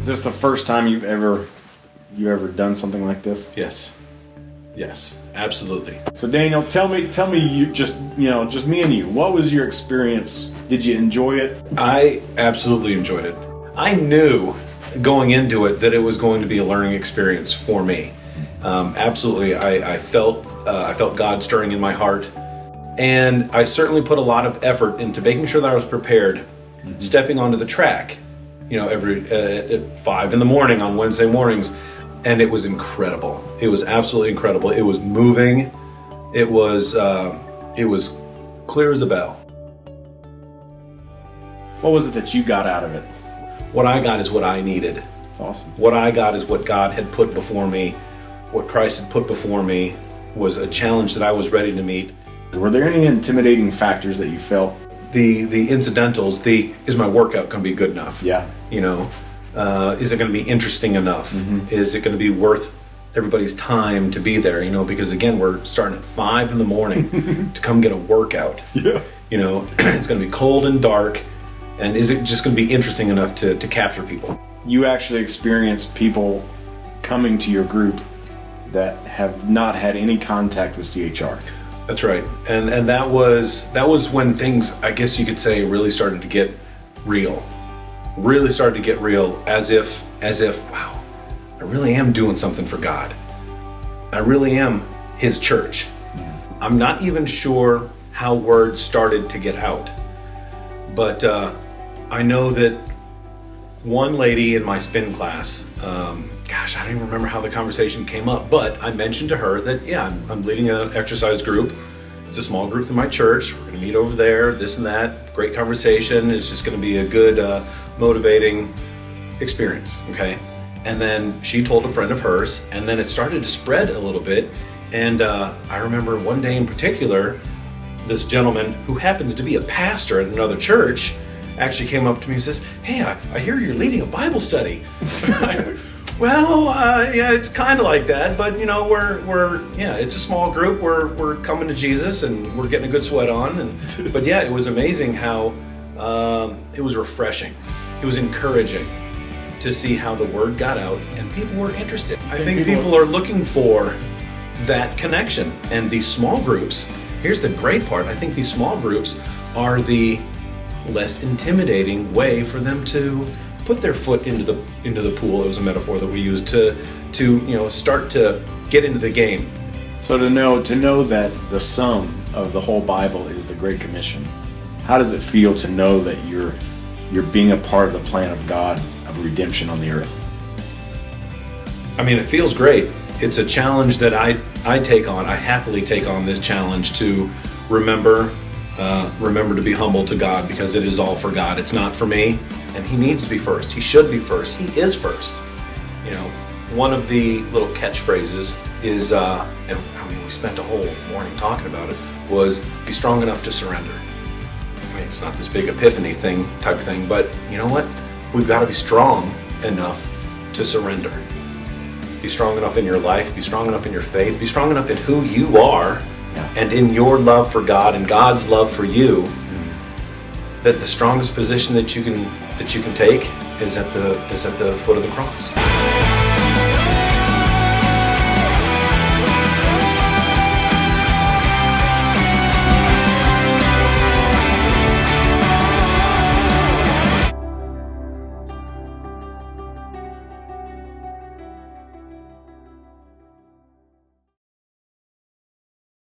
this the first time you ever done something like this? Yes, absolutely. So Daniel, tell me, you just me and you. What was your experience? Did you enjoy it? I absolutely enjoyed it. I knew going into it that it was going to be a learning experience for me. Absolutely, I felt God stirring in my heart, and I certainly put a lot of effort into making sure that I was prepared, stepping onto the track, every at 5 a.m. on Wednesday mornings, and it was incredible. It was absolutely incredible. It was moving. It was clear as a bell. What was it that you got out of it? What I got is what I needed. That's awesome. What I got is what God had put before me. What Christ had put before me was a challenge that I was ready to meet. Were there any intimidating factors that you felt? The incidentals, is my workout going to be good enough? Yeah. Is it going to be interesting enough? Is it going to be worth everybody's time to be there? Because again, we're starting at 5 a.m. to come get a workout. Yeah. It's going to be cold and dark. And is it just going to be interesting enough to capture people? You actually experienced people coming to your group that have not had any contact with CHR. That's right. And that was when things, I guess you could say, really started to get real. Really started to get real, as if, wow, I really am doing something for God. I really am His church. I'm not even sure how word started to get out. But I know that one lady in my spin class, I don't even remember how the conversation came up, but I mentioned to her that, I'm leading an exercise group. It's a small group in my church. We're going to meet over there, this and that. Great conversation. It's just going to be a good, motivating experience, okay? And then she told a friend of hers, and then it started to spread a little bit. And I remember one day in particular, this gentleman who happens to be a pastor at another church actually came up to me and says, "Hey, I hear you're leading a Bible study." Well, yeah, it's kind of like that, but it's a small group. We're coming to Jesus and we're getting a good sweat on. But yeah, it was amazing how it was refreshing. It was encouraging to see how the word got out and people were interested. I think people are looking for that connection, and these small groups. Here's the great part. I think these small groups are the less intimidating way for them to put their foot into the pool. It was a metaphor that we used to start to get into the game. So to know that the sum of the whole Bible is the Great Commission, how does it feel to know that you're being a part of the plan of God of redemption on the earth? I mean, it feels great. It's a challenge that I take on. I happily take on this challenge to remember to be humble to God, because it is all for God. It's not for me, and He needs to be first. He should be first. He is first. One of the little catchphrases is, we spent a whole morning talking about it, was be strong enough to surrender. I mean, it's not this big epiphany type of thing, but you know what? We've got to be strong enough to surrender. Be strong enough in your life, be strong enough in your faith, be strong enough in who you are, and in your love for God and God's love for you, that the strongest position that you can take is at the foot of the cross.